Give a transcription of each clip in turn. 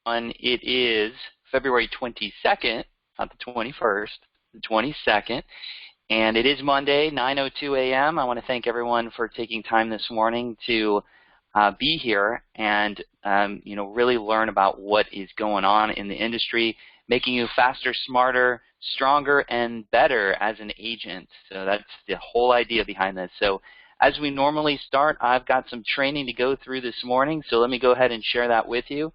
It is February 22nd, not the 21st, the 22nd, and it is Monday, 9:02 a.m. I want to thank everyone for taking time this morning to be here and really learn about what is going on in the industry, making you faster, smarter, stronger, and better as an agent. So that's the whole idea behind this. So as we normally start, I've got some training to go through this morning, so let me go ahead and share that with you.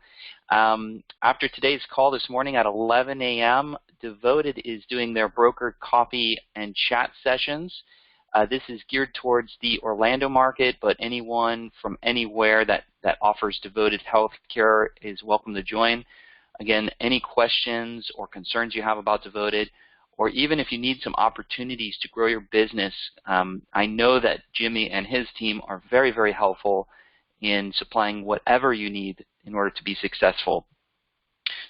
After today's call this morning at 11 a.m., Devoted is doing their broker coffee and chat sessions. This is geared towards the Orlando market, but anyone from anywhere that offers Devoted healthcare is welcome to join. Again, any questions or concerns you have about Devoted, or even if you need some opportunities to grow your business, I know that Jimmy and his team are very, very helpful in supplying whatever you need in order to be successful.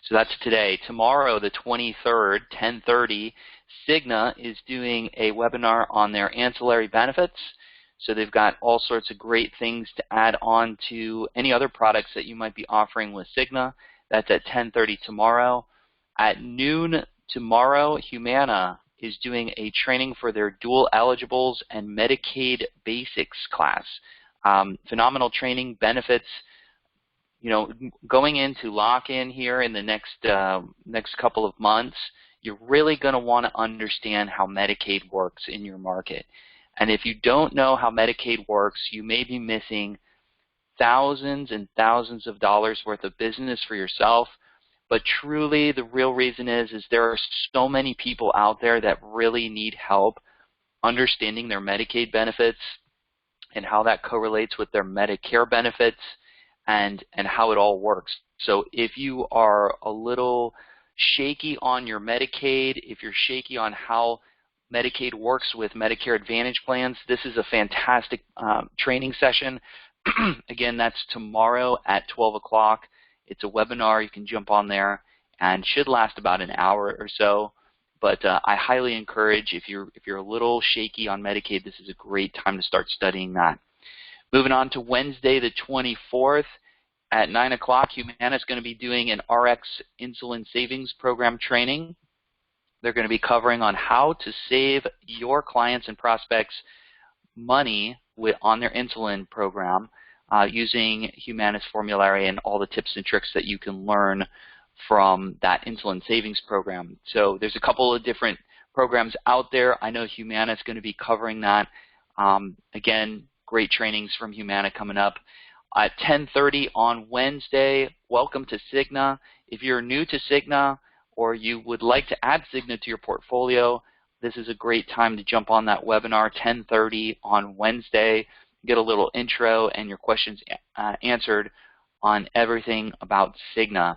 So that's today. Tomorrow, the 23rd, 10:30, Cigna is doing a webinar on their ancillary benefits. So they've got all sorts of great things to add on to any other products that you might be offering with Cigna. That's at 10:30 tomorrow. At noon tomorrow, Humana is doing a training for their dual eligibles and Medicaid basics class. Phenomenal training, benefits. Going into lock-in here in the next couple of months, you're really going to want to understand how Medicaid works in your market. And if you don't know how Medicaid works, you may be missing thousands and thousands of dollars worth of business for yourself. But truly, the real reason is there are so many people out there that really need help understanding their Medicaid benefits and how that correlates with their Medicare benefits and how it all works. So if you are a little shaky on your Medicaid, if you're shaky on how Medicaid works with Medicare Advantage plans, this is a fantastic training session. Again, that's tomorrow at 12 o'clock. It's a webinar. You can jump on there and should last about an hour or so. But I highly encourage, if you're a little shaky on Medicaid, this is a great time to start studying that. Moving on to Wednesday, the 24th, at 9 o'clock, Humana is going to be doing an RX insulin savings program training. They're going to be covering on how to save your clients and prospects money on their insulin program using Humana's formulary and all the tips and tricks that you can learn from that insulin savings program. So there's a couple of different programs out there. I know Humana is going to be covering that. Again, great trainings from Humana coming up. At 10:30 on Wednesday, welcome to Cigna. If you're new to Cigna or you would like to add Cigna to your portfolio, this is a great time to jump on that webinar, 10:30 on Wednesday. Get a little intro and your questions answered on everything about Cigna.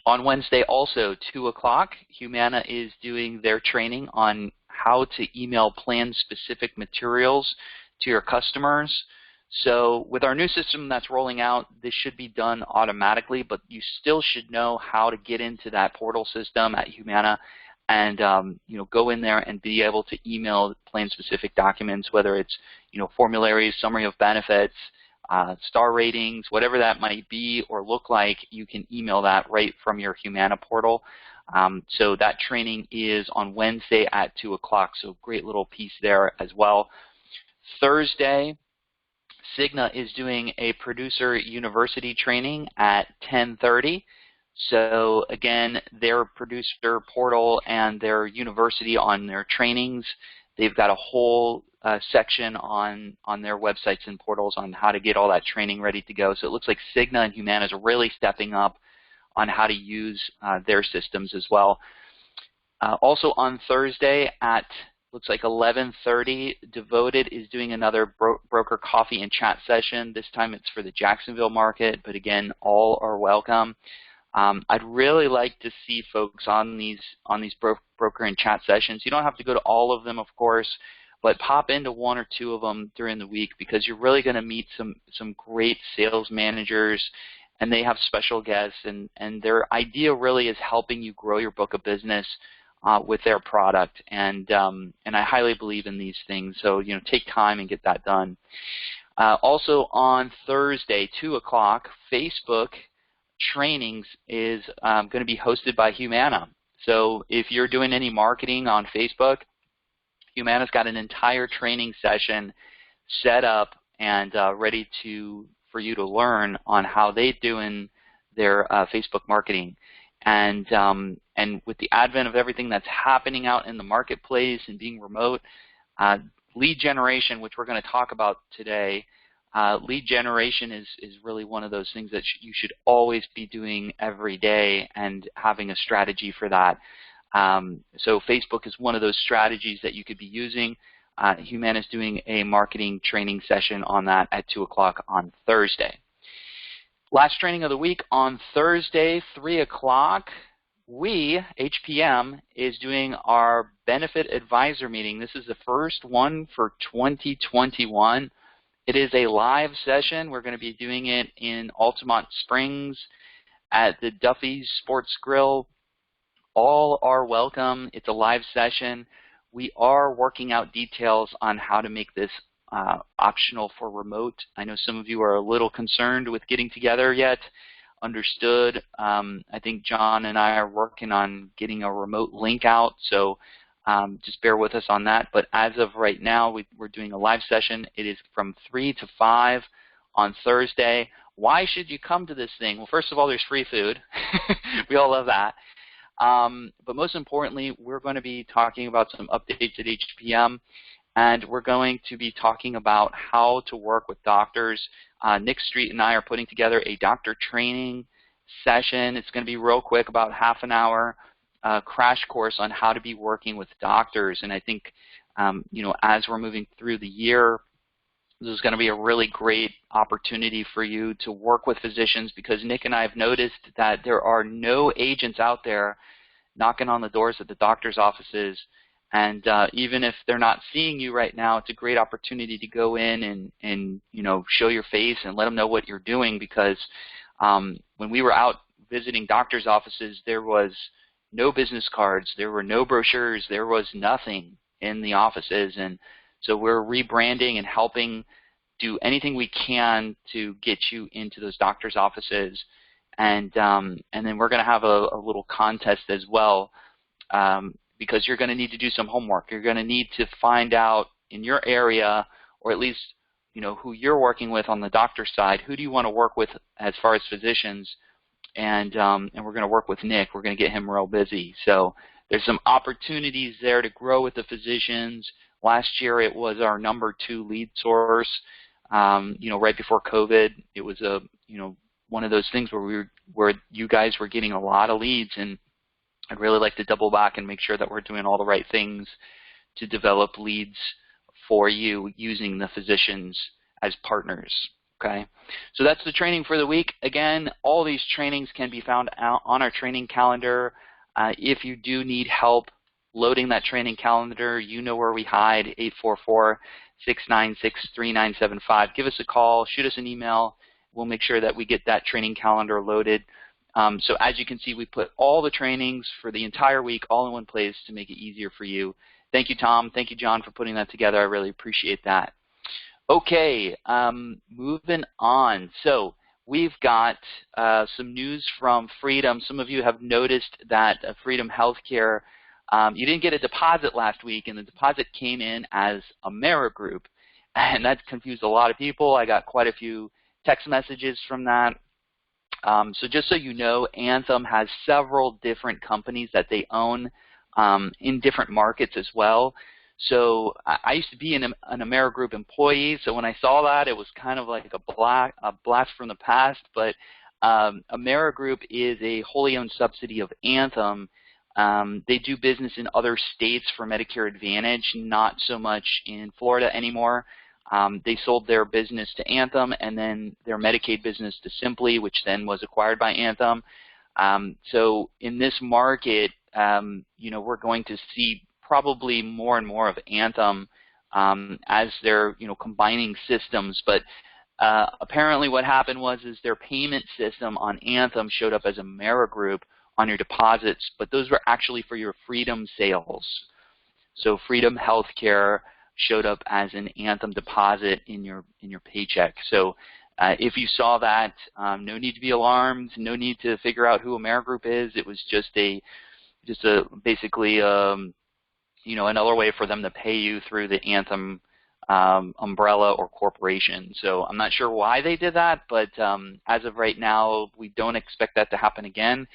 On Wednesday also, 2 o'clock, Humana is doing their training on how to email plan-specific materials to your customers. So with our new system that's rolling out, this should be done automatically, but you still should know how to get into that portal system at Humana and go in there and be able to email plan-specific documents, whether it's formularies, summary of benefits, star ratings, whatever that might be or look like. You can email that right from your Humana portal. So that training is on Wednesday at 2 o'clock, so great little piece there as well. Thursday, Cigna is doing a producer university training at 10:30. So again, their producer portal and their university on their trainings, they've got a whole section on their websites and portals on how to get all that training ready to go. So it looks like Cigna and Humana is really stepping up on how to use their systems as well. Also on Thursday at looks like 11:30, Devoted is doing another broker coffee and chat session. This time it's for the Jacksonville market, but again, all are welcome. I'd really like to see folks on these broker and chat sessions. You don't have to go to all of them, of course, but pop into one or two of them during the week because you're really going to meet some great sales managers, and they have special guests, and their idea really is helping you grow your book of business with their product, and I highly believe in these things. So take time and get that done. Also on Thursday, 2 o'clock, Facebook trainings is going to be hosted by Humana. So if you're doing any marketing on Facebook, Humana's got an entire training session set up and ready for you to learn on how they're doing their Facebook marketing. And with the advent of everything that's happening out in the marketplace and being remote, lead generation, which we're going to talk about today, lead generation is really one of those things that you should always be doing every day and having a strategy for that. So Facebook is one of those strategies that you could be using. Humana is doing a marketing training session on that at 2 o'clock on Thursday. Last training of the week on Thursday, 3 o'clock, HPM, is doing our benefit advisor meeting. This is the first one for 2021. It is a live session. We're going to be doing it in Altamont Springs at the Duffy's Sports Grill. All are welcome. It's a live session. We are working out details on how to make this optional for remote. I know some of you are a little concerned with getting together yet. Understood. I think John and I are working on getting a remote link out, so just bear with us on that. But as of right now, we're doing a live session. It is from 3 to 5 on Thursday. Why should you come to this thing? Well, first of all, there's free food. We all love that. But most importantly, we're going to be talking about some updates at HPM, and we're going to be talking about how to work with doctors. Nick Street and I are putting together a doctor training session. It's going to be real quick, about half an hour crash course on how to be working with doctors. And I think, as we're moving through the year, this is going to be a really great opportunity for you to work with physicians, because Nick and I have noticed that there are no agents out there knocking on the doors at the doctor's offices. And even if they're not seeing you right now, it's a great opportunity to go in and show your face and let them know what you're doing, because when we were out visiting doctors' offices, there was no business cards, there were no brochures, there was nothing in the offices. And so we're rebranding and helping do anything we can to get you into those doctors' offices. And then we're going to have a little contest as well, because you're going to need to do some homework. You're going to need to find out in your area, or at least who you're working with on the doctor side. Who do you want to work with as far as physicians? And we're going to work with Nick. We're going to get him real busy. So there's some opportunities there to grow with the physicians. Last year it was our #2 lead source. Right before COVID, it was one of those things where you guys were getting a lot of leads, and I'd really like to double back and make sure that we're doing all the right things to develop leads for you using the physicians as partners. Okay, so that's the training for the week. Again, all these trainings can be found out on our training calendar. If you do need help loading that training calendar, you know where we hide, 844-696-3975. Give us a call, shoot us an email. We'll make sure that we get that training calendar loaded. So as you can see, we put all the trainings for the entire week all in one place to make it easier for you. Thank you, Tom. Thank you, John, for putting that together. I really appreciate that. Okay, moving on. So we've got some news from Freedom. Some of you have noticed that Freedom Healthcare, you didn't get a deposit last week, and the deposit came in as Amerigroup, and that confused a lot of people. I got quite a few text messages from that. So just so you know, Anthem has several different companies that they own in different markets as well. So I used to be an Amerigroup employee, so when I saw that, it was kind of like a blast from the past. But Amerigroup is a wholly owned subsidy of Anthem. They do business in other states for Medicare Advantage, not so much in Florida anymore. They sold their business to Anthem, and then their Medicaid business to Simply, which then was acquired by Anthem. So in this market, we're going to see probably more and more of Anthem as they're combining systems. But apparently what happened was their payment system on Anthem showed up as Amerigroup on your deposits, but those were actually for your Freedom sales. So Freedom Healthcare showed up as an Anthem deposit in your paycheck. So If you saw that, no need to be alarmed, no need to figure out who Amerigroup is. It was just basically another way for them to pay you through the Anthem umbrella or corporation. So I'm not sure why they did that, but as of right now, we don't expect that to happen again.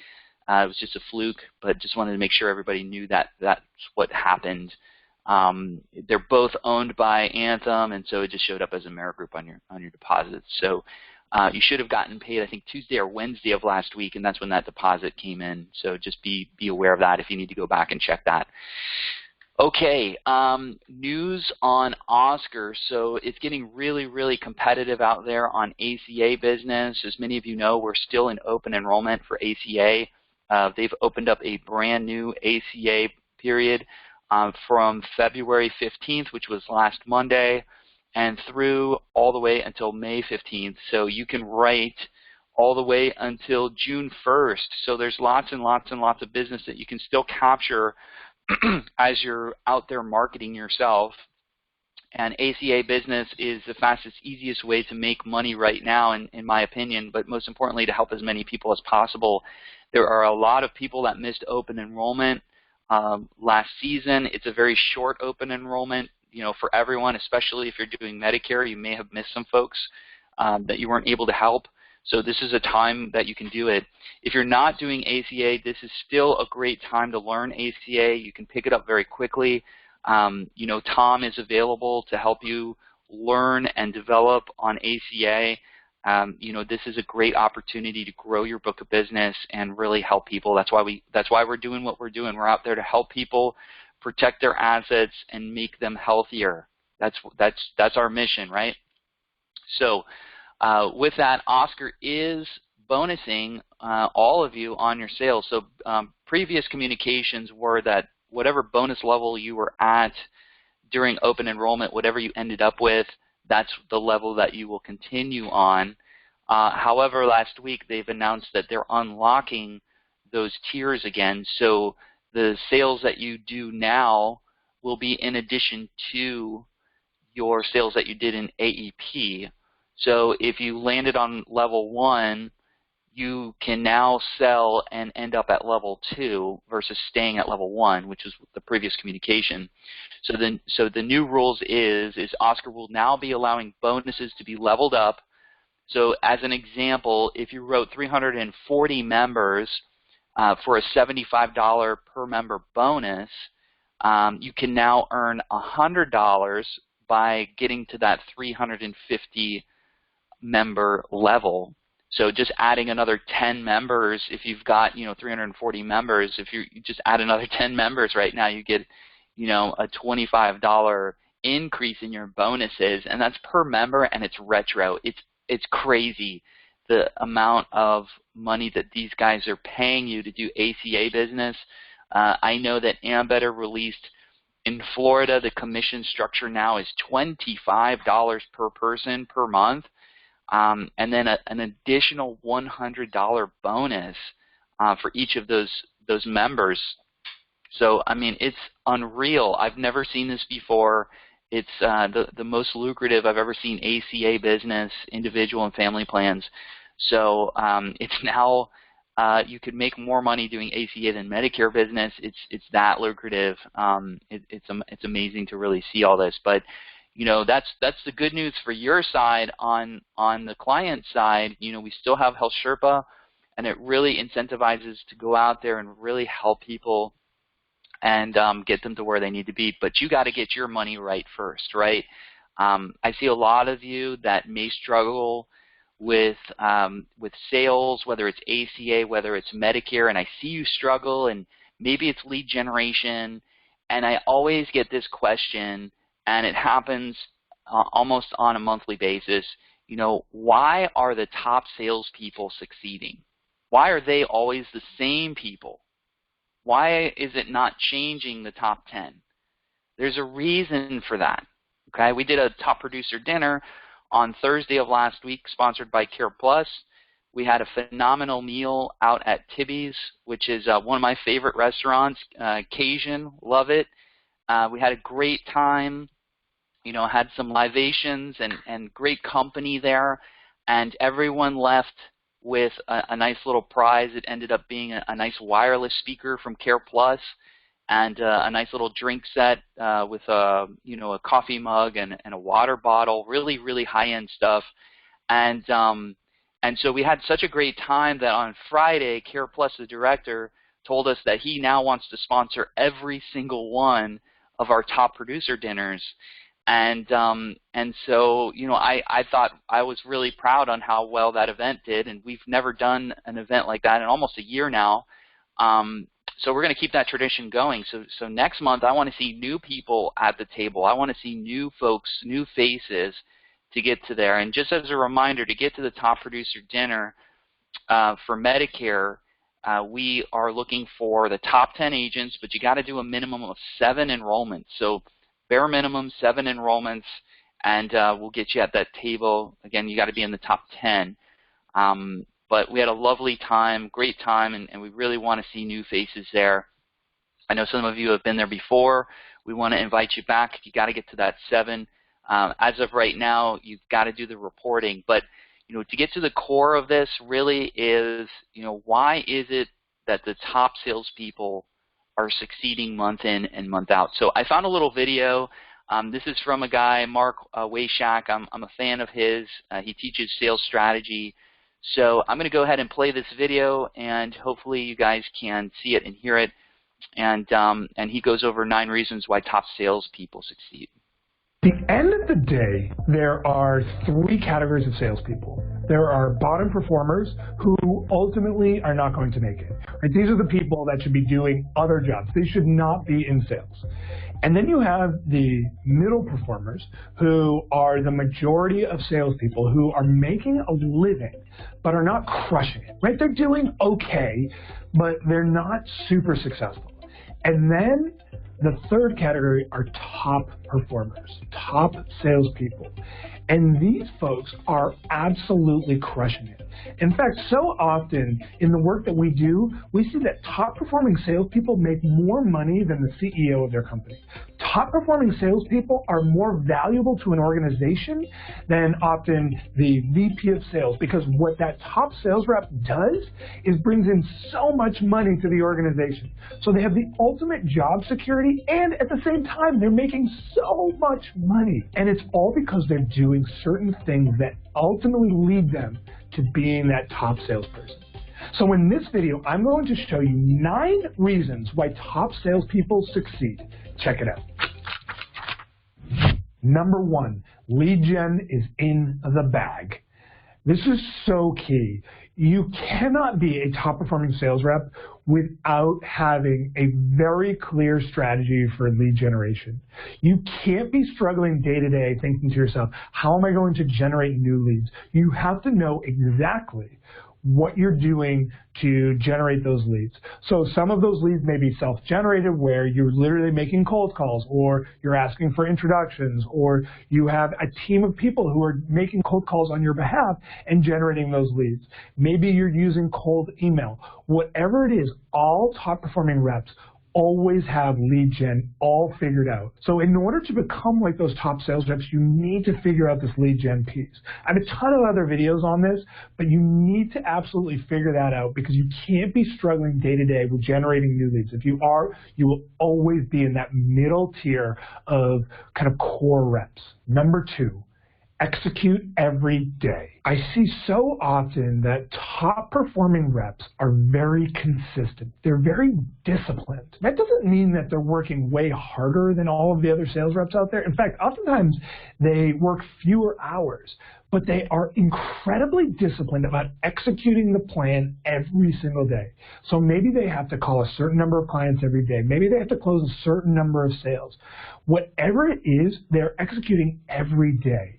It was just a fluke, but just wanted to make sure everybody knew that that's what happened. They're both owned by Anthem, and so it just showed up as Amerigroup on your deposits. So you should have gotten paid, I think, Tuesday or Wednesday of last week, and that's when that deposit came in. So just be aware of that if you need to go back and check that. Okay, news on Oscar. So it's getting really, really competitive out there on ACA business. As many of you know, we're still in open enrollment for ACA. They've opened up a brand new ACA period from February 15th, which was last Monday, and through all the way until May 15th. So you can write all the way until June 1st. So there's lots and lots and lots of business that you can still capture as you're out there marketing yourself. And ACA business is the fastest, easiest way to make money right now, in my opinion, but most importantly to help as many people as possible. There are a lot of people that missed open enrollment last season. It's a very short open enrollment, for everyone, especially if you're doing Medicare. You may have missed some folks that you weren't able to help. So this is a time that you can do it. If you're not doing ACA, this is still a great time to learn ACA. You can pick it up very quickly. Tom is available to help you learn and develop on ACA. This is a great opportunity to grow your book of business and really help people. That's why we're doing what we're doing. We're out there to help people protect their assets and make them healthier. That's our mission, right? So with that, Oscar is bonusing all of you on your sales. So previous communications were that whatever bonus level you were at during open enrollment, whatever you ended up with, that's the level that you will continue on. However, last week they've announced that they're unlocking those tiers again. So the sales that you do now will be in addition to your sales that you did in AEP. So if you landed on level 1, you can now sell and end up at level 2 versus staying at level 1, which is the previous communication. So the new rules is Oscar will now be allowing bonuses to be leveled up. So as an example, if you wrote 340 members for a $75 per member bonus, you can now earn $100 by getting to that 350 member level. So just adding another 10 members, if you've got 340 members, if you just add another 10 members right now, you get a $25 increase in your bonuses, and that's per member, and it's retro. It's crazy the amount of money that these guys are paying you to do ACA business. I know that Ambetter released in Florida, the commission structure now is $25 per person per month. And then an additional $100 bonus for each of those members. So, I mean, it's unreal. I've never seen this before. It's the most lucrative I've ever seen ACA business, individual and family plans. So it's now you could make more money doing ACA than Medicare business. It's that lucrative. It's amazing to really see all this, but that's the good news for your side. On the client side, we still have Health Sherpa, and it really incentivizes to go out there and really help people and get them to where they need to be. But you got to get your money right first, right? I see a lot of you that may struggle with sales, whether it's ACA, whether it's Medicare, and I see you struggle, and maybe it's lead generation, and I always get this question, and it happens almost on a monthly basis. Why are the top salespeople succeeding? Why are they always the same people? Why is it not changing the top 10? There's a reason for that. Okay, we did a top producer dinner on Thursday of last week, sponsored by Care Plus. We had a phenomenal meal out at Tibby's, which is one of my favorite restaurants. Cajun, love it. We had a great time. Had some libations and great company there. and everyone left with a nice little prize. It ended up being a nice wireless speaker from Care Plus, and a nice little drink set with a coffee mug and a water bottle. Really high-end stuff. And so we had such a great time that on Friday, Care Plus, the director, told us that he now wants to sponsor every single one of our top producer dinners. And so, I thought I was really proud on how well that event did, and we've never done an event like that in almost a year now. So we're going to keep that tradition going. So next month, I want to see new people at the table. I want to see new folks, new faces to get to there. And just as a reminder, to get to the top producer dinner for Medicare, we are looking for the top 10 agents, but you got to do a minimum of 7 enrollments. So bare minimum 7 enrollments, and we'll get you at that table. Again, you got to be in the top 10. But we had a lovely time, great time, and we really want to see new faces there. I know some of you have been there before. We want to invite you back. You got to get to that 7. As of right now, you've got to do the reporting. But to get to the core of this really is, why is it that the top salespeople are succeeding month in and month out? So I found a little video. This is from a guy, Marc Wayshak. I'm a fan of his. He teaches sales strategy. So I'm going to go ahead and play this video, and hopefully you guys can see it and hear it. And he goes over 9 reasons why top salespeople succeed. At the end of the day, there are 3 categories of salespeople. There are bottom performers who ultimately are not going to make it. Right? These are the people that should be doing other jobs. They should not be in sales. And then you have the middle performers who are the majority of salespeople who are making a living but are not crushing it. Right? They're doing okay, but they're not super successful. And then the third category are top performers, top salespeople. And these folks are absolutely crushing it. In fact, so often in the work that we do, we see that top performing salespeople make more money than the CEO of their company. Top performing salespeople are more valuable to an organization than often the VP of sales, because what that top sales rep does is brings in so much money to the organization. So they have the ultimate job security, and at the same time, they're making so much money. And it's all because they're doing certain things that ultimately lead them to being that top salesperson. So in this video, I'm going to show you 9 reasons why top salespeople succeed. Check it out. Number 1, lead gen is in the bag. This is so key. You cannot be a top performing sales rep without having a very clear strategy for lead generation. You can't be struggling day to day thinking to yourself, how am I going to generate new leads? You have to know exactly what you're doing to generate those leads. So some of those leads may be self-generated, where you're literally making cold calls, or you're asking for introductions, or you have a team of people who are making cold calls on your behalf and generating those leads. Maybe you're using cold email. Whatever it is, all top performing reps always have lead gen all figured out. So in order to become like those top sales reps, you need to figure out this lead gen piece. I have a ton of other videos on this, but you need to absolutely figure that out, because you can't be struggling day to day with generating new leads. If you are, you will always be in that middle tier of kind of core reps. Number 2, execute every day. I see so often that top performing reps are very consistent. They're very disciplined. That doesn't mean that they're working way harder than all of the other sales reps out there. In fact, oftentimes they work fewer hours, but they are incredibly disciplined about executing the plan every single day. So maybe they have to call a certain number of clients every day. Maybe they have to close a certain number of sales. Whatever it is, they're executing every day.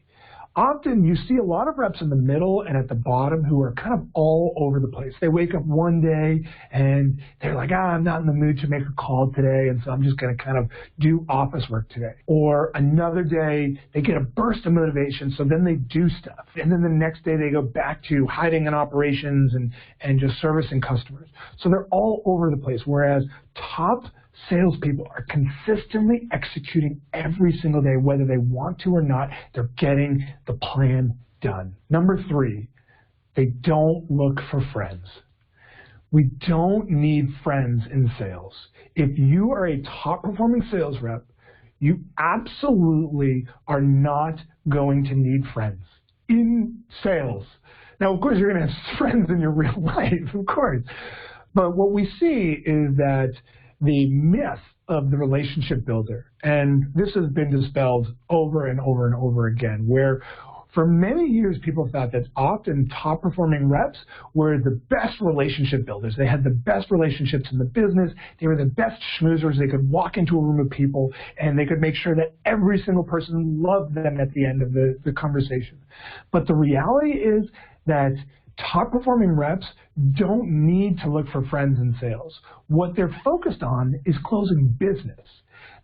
Often you see a lot of reps in the middle and at the bottom who are kind of all over the place. They wake up one day and they're like, I'm not in the mood to make a call today, and so I'm just going to kind of do office work today. Or another day they get a burst of motivation, so then they do stuff. And then the next day they go back to hiding in operations and just servicing customers. So they're all over the place, whereas top salespeople are consistently executing every single day, whether they want to or not. They're getting the plan done. Number 3, they don't look for friends. We don't need friends in sales. If you are a top-performing sales rep, you absolutely are not going to need friends in sales. Now, of course, you're going to have friends in your real life, of course. But what we see is that the myth of the relationship builder, and this has been dispelled over and over and over again, where for many years, people thought that often top-performing reps were the best relationship builders. They had the best relationships in the business. They were the best schmoozers. They could walk into a room of people, and they could make sure that every single person loved them at the end of the conversation. But the reality is that top-performing reps don't need to look for friends in sales. What they're focused on is closing business.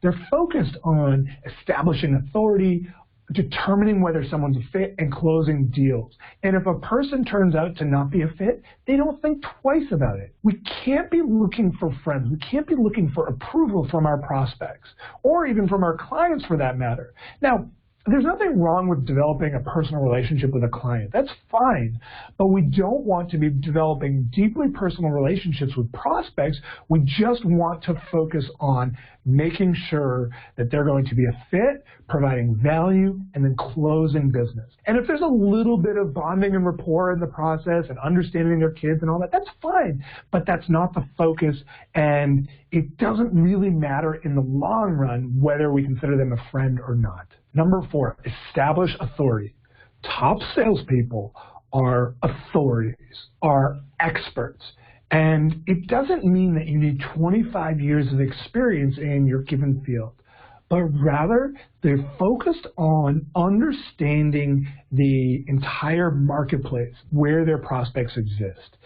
They're focused on establishing authority, determining whether someone's a fit, and closing deals. And if a person turns out to not be a fit, they don't think twice about it. We can't be looking for friends. We can't be looking for approval from our prospects, or even from our clients for that matter. Now, there's nothing wrong with developing a personal relationship with a client. That's fine. But we don't want to be developing deeply personal relationships with prospects. We just want to focus on making sure that they're going to be a fit, providing value, and then closing business. And if there's a little bit of bonding and rapport in the process and understanding their kids and all that, that's fine. But that's not the focus, and it doesn't really matter in the long run whether we consider them a friend or not. Number 4, establish authority. Top salespeople are authorities, are experts. And it doesn't mean that you need 25 years of experience in your given field, but rather they're focused on understanding the entire marketplace where their prospects exist.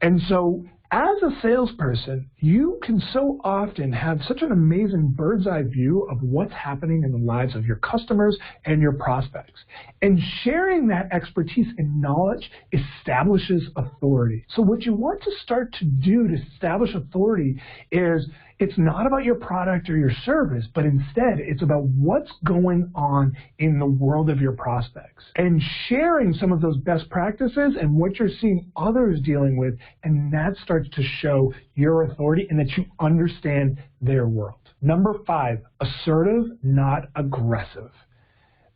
And so as a salesperson, you can so often have such an amazing bird's eye view of what's happening in the lives of your customers and your prospects. And sharing that expertise and knowledge establishes authority. So what you want to start to do to establish authority is it's not about your product or your service, but instead it's about what's going on in the world of your prospects and sharing some of those best practices and what you're seeing others dealing with, and that starts to show your authority and that you understand their world. Number 5, assertive, not aggressive.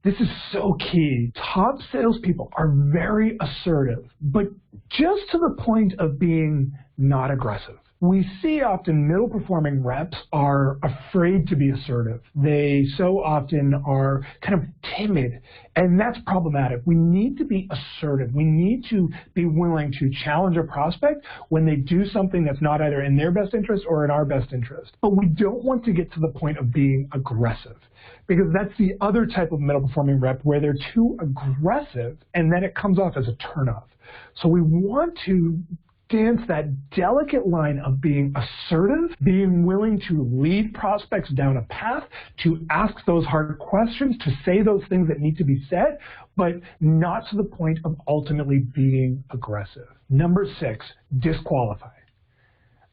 This is so key. Top salespeople are very assertive, but just to the point of being not aggressive. We see often middle-performing reps are afraid to be assertive. They so often are kind of timid, and that's problematic. We need to be assertive. We need to be willing to challenge a prospect when they do something that's not either in their best interest or in our best interest. But we don't want to get to the point of being aggressive, because that's the other type of middle-performing rep where they're too aggressive, and then it comes off as a turnoff. So we want to dance that delicate line of being assertive, being willing to lead prospects down a path, to ask those hard questions, to say those things that need to be said, but not to the point of ultimately being aggressive. Number 6, disqualify.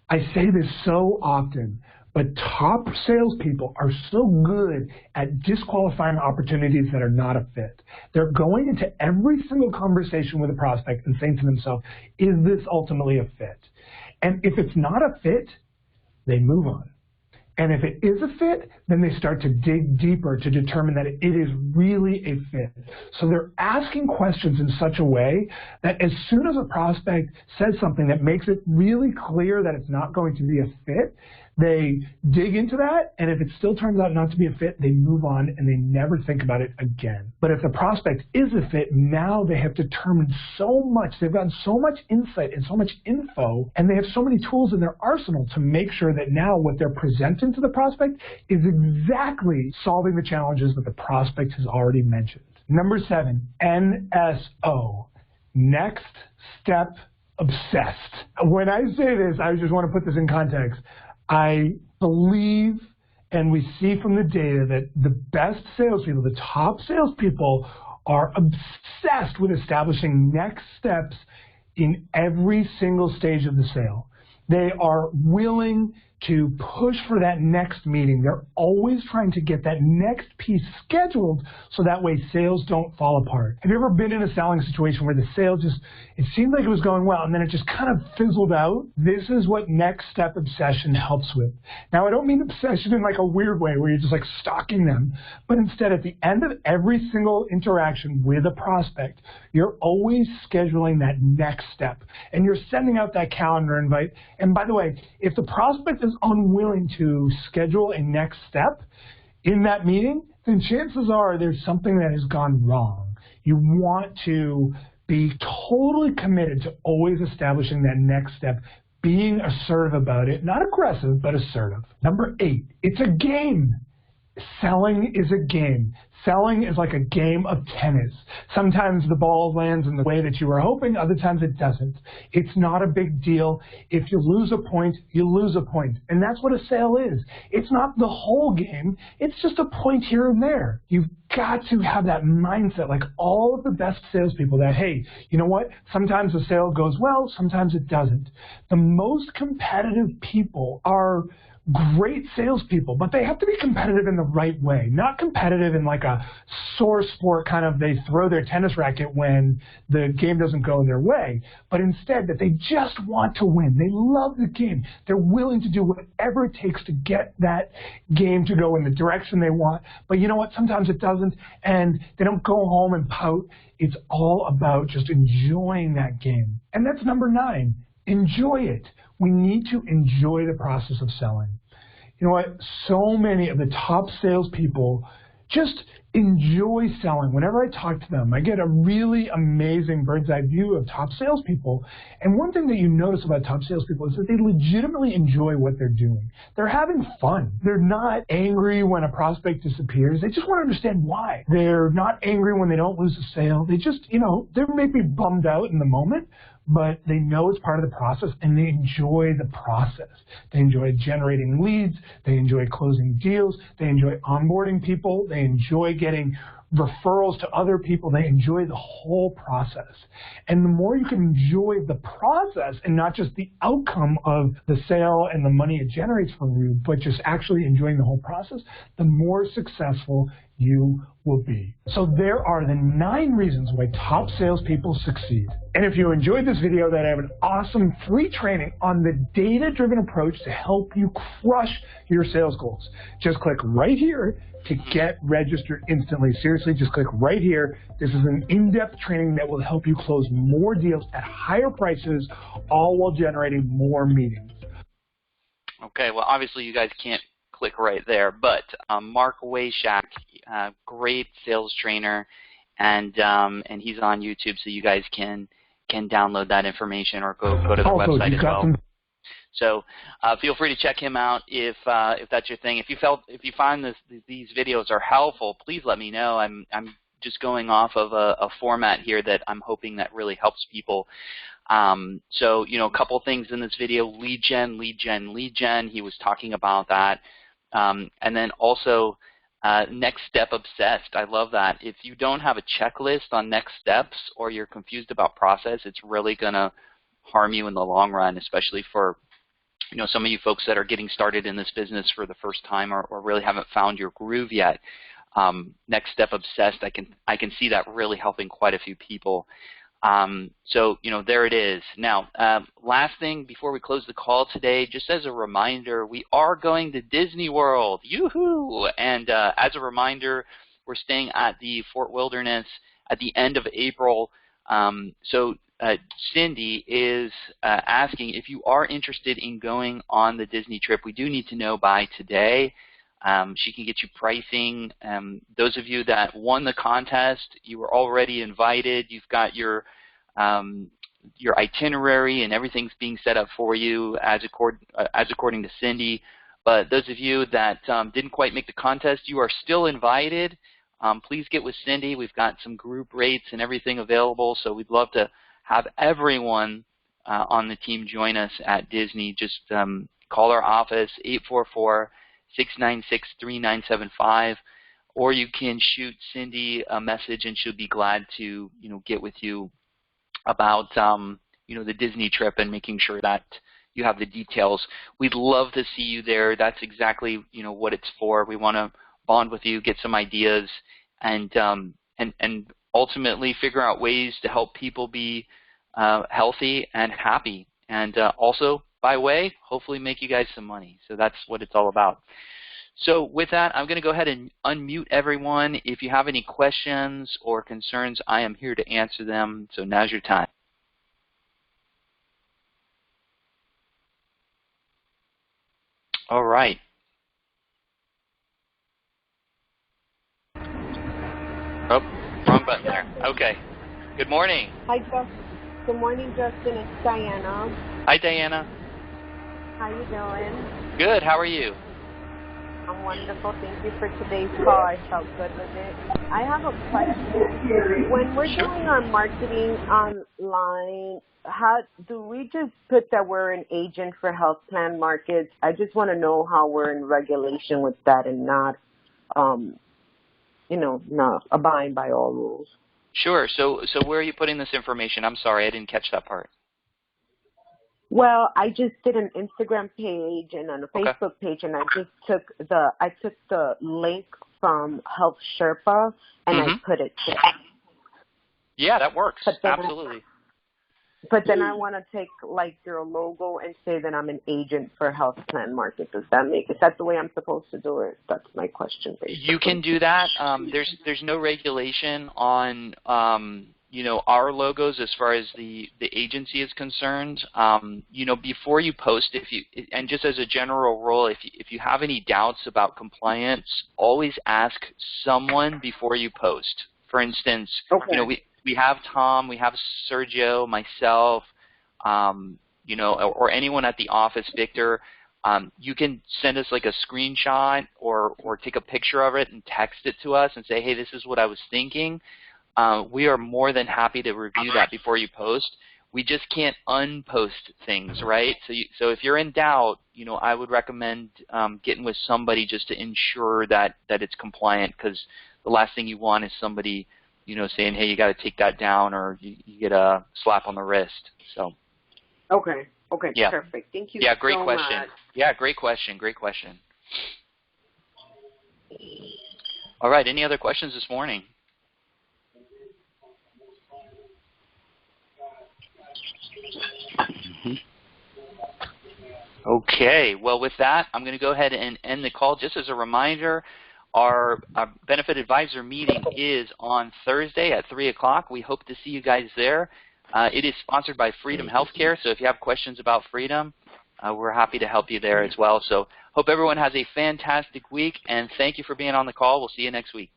I say this so often, but top salespeople are so good at disqualifying opportunities that are not a fit. They're going into every single conversation with a prospect and saying to themselves, is this ultimately a fit? And if it's not a fit, they move on. And if it is a fit, then they start to dig deeper to determine that it is really a fit. So they're asking questions in such a way that as soon as a prospect says something that makes it really clear that it's not going to be a fit, they dig into that, and if it still turns out not to be a fit, they move on and they never think about it again. But if the prospect is a fit, now they have determined so much, they've gotten so much insight and so much info, and they have so many tools in their arsenal to make sure that now what they're presenting to the prospect is exactly solving the challenges that the prospect has already mentioned. Number 7, NSO, next step obsessed. When I say this, I just want to put this in context. I believe, and we see from the data, that the best salespeople, the top salespeople, are obsessed with establishing next steps in every single stage of the sale. They are willing to push for that next meeting. They're always trying to get that next piece scheduled so that way sales don't fall apart. Have you ever been in a selling situation where the sale it seemed like it was going well and then it just kind of fizzled out? This is what next step obsession helps with. Now, I don't mean obsession in like a weird way where you're just like stalking them, but instead at the end of every single interaction with a prospect, you're always scheduling that next step and you're sending out that calendar invite. And by the way, if the prospect is unwilling to schedule a next step in that meeting, then chances are there's something that has gone wrong. You want to be totally committed to always establishing that next step, being assertive about it, not aggressive, but assertive. Number 8, it's a game. Selling is a game. Selling is like a game of tennis. Sometimes the ball lands in the way that you were hoping, other times it doesn't. It's not a big deal. If you lose a point, you lose a point. And that's what a sale is. It's not the whole game. It's just a point here and there. You've got to have that mindset, like all of the best salespeople, that, hey, you know what? Sometimes the sale goes well, sometimes it doesn't. The most competitive people are great salespeople, but they have to be competitive in the right way, not competitive in like a sore sport kind of they throw their tennis racket when the game doesn't go their way, but instead that they just want to win. They love the game. They're willing to do whatever it takes to get that game to go in the direction they want, but you know what? Sometimes it doesn't, and they don't go home and pout. It's all about just enjoying that game. And that's number 9. Enjoy it. We need to enjoy the process of selling. You know what? So many of the top salespeople just enjoy selling. Whenever I talk to them, I get a really amazing bird's eye view of top salespeople. And one thing that you notice about top salespeople is that they legitimately enjoy what they're doing. They're having fun. They're not angry when a prospect disappears. They just want to understand why. They're not angry when they don't lose a sale. They just, they may be bummed out in the moment, but they know it's part of the process, and they enjoy the process. They enjoy generating leads. They enjoy closing deals. They enjoy onboarding people. They enjoy getting referrals to other people. They enjoy the whole process. And the more you can enjoy the process and not just the outcome of the sale and the money it generates for you, but just actually enjoying the whole process, the more successful you will be. So there are the 9 reasons why top salespeople succeed. And if you enjoyed this video, then I have an awesome free training on the data-driven approach to help you crush your sales goals. Just click right here to get registered instantly. Seriously, just click right here. This is an in-depth training that will help you close more deals at higher prices, all while generating more meetings. Okay, well, obviously you guys can't click right there, but Marc Wayshak, great sales trainer, and he's on YouTube, so you guys can download that information or go to the website as well. So feel free to check him out if that's your thing. If you find these videos are helpful, please let me know. I'm just going off of a format here that I'm hoping that really helps people. So a couple things in this video: lead gen. He was talking about that, and then also next step obsessed. I love that. If you don't have a checklist on next steps or you're confused about process, it's really gonna harm you in the long run, especially for some of you folks that are getting started in this business for the first time or really haven't found your groove yet. Next step obsessed, I can see that really helping quite a few people. So there it is. Now, last thing before we close the call today, just as a reminder, we are going to Disney World. Yoo-hoo! And as a reminder, we're staying at the Fort Wilderness at the end of April. So Cindy is asking if you are interested in going on the Disney trip. We do need to know by today. She can get you pricing. Those of you that won the contest, you were already invited. You've got your itinerary and everything's being set up for you as according to Cindy. But those of you that didn't quite make the contest, you are still invited. Please get with Cindy. We've got some group rates and everything available, so we'd love to have everyone on the team join us at Disney. Just call our office, 844-696-3975, or you can shoot Cindy a message and she'll be glad to get with you about the Disney trip and making sure that you have the details. We'd love to see you there. That's exactly what it's for. We want to bond with you, get some ideas, and ultimately figure out ways to help people be healthy and happy, and also, by way, hopefully make you guys some money. So that's what it's all about. So with that, I'm going to go ahead and unmute everyone. If you have any questions or concerns, I am here to answer them. So now's your time. All right. Oh, wrong button there. Okay. Good morning. Hi, Justin. Good morning, Justin. It's Diana. Hi, Diana. How you doing? Good. How are you? I'm wonderful. Thank you for today's call. I felt good with it. I have a question. When we're doing our marketing online, how do we just put that we're an agent for health plan markets? I just want to know how we're in regulation with that and not, not abiding by all rules. Sure. So where are you putting this information? I'm sorry, I didn't catch that part. Well, I just did an Instagram page and on a Facebook page, and I just took the link from Health Sherpa and I put it there. Yeah, that works. Absolutely. But then I want to take like your logo and say that I'm an agent for health plan market. Is that the way I'm supposed to do it? That's my question, basically. You can do that. There's no regulation on our logos as far as the agency is concerned. Before you post, and just as a general rule, if you have any doubts about compliance, always ask someone before you post. For instance, we have Tom, we have Sergio, myself, or anyone at the office, Victor. You can send us like a screenshot or take a picture of it and text it to us and say, hey, this is what I was thinking. We are more than happy to review that before you post. We just can't unpost things, right? So if you're in doubt, I would recommend getting with somebody just to ensure that it's compliant, because the last thing you want is somebody saying, hey, you got to take that down, or you get a slap on the wrist. So. Okay. Yeah. Perfect. Thank you. Yeah, great so question. Much. Yeah, great question. All right. Any other questions this morning? Okay. Well, with that, I'm going to go ahead and end the call. Just as a reminder, our benefit advisor meeting is on Thursday at 3 o'clock. We hope to see you guys there. It is sponsored by Freedom Healthcare, so if you have questions about Freedom, we're happy to help you there as well. So hope everyone has a fantastic week, and thank you for being on the call. We'll see you next week.